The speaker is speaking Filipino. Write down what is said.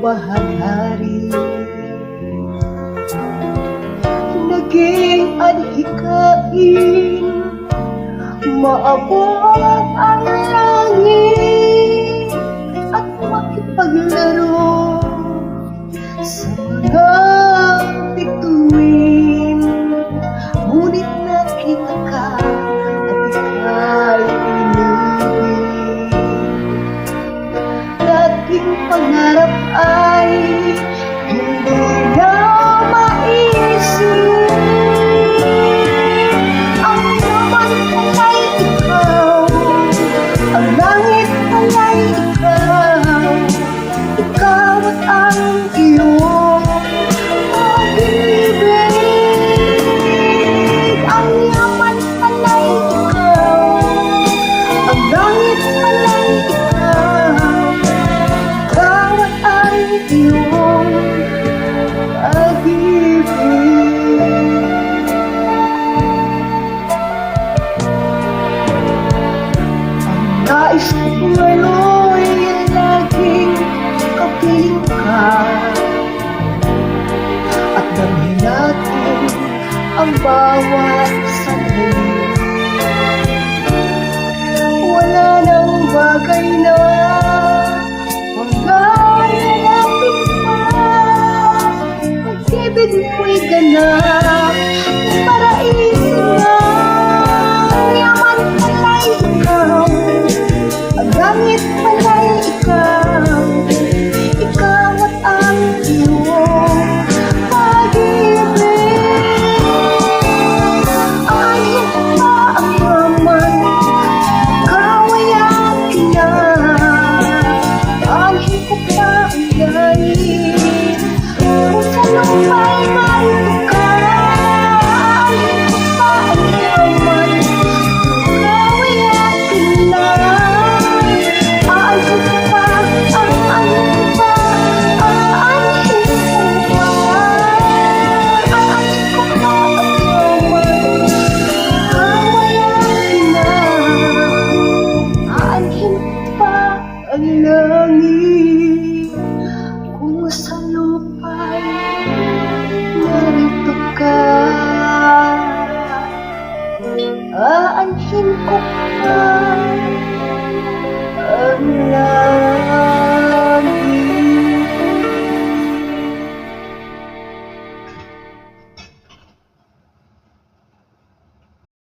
bahaghari. Naging adhikain, maabot ang langit at makipaglaro sa mga bituin. Ngunit nakita ka at ika'y inibig. Dating pangarap ay hindi na maisip. Ang laman pala'y ikaw, ang langit pala'y ikaw. Ikaw at ang iyong pag-ibig. Ang laman pala'y ikaw, ang langit pala'y ikaw. Ikaw at ang iyong pag-ibig. Ang nais ko ngayon'y laging kapiling ka, at damhin natin ang bawat sandali. Wala nang bagay na pagkalalapit pa. Pag-ibig mo'y ganap, paraisin na. Ang yaman pala'y ikaw, ang langit pala'y ikaw. Ikaw at ang iyong pag-ibig. Aanhin ko pa ang yaman, ikaw ay akin na. Aanhin ko pa ang langit, kung sa luma'y narito ka. Aanhin ko pa ang yaman, ikaw ay akin na. Aanhin ko pa, aanhin ko pa, aanhin ko pa. Aanhin ko pa ang yaman, ikaw ay akin na. Aanhin ko pa ang langit, kung sa lupa'y narito ka. Aanhin ko pa ang langit.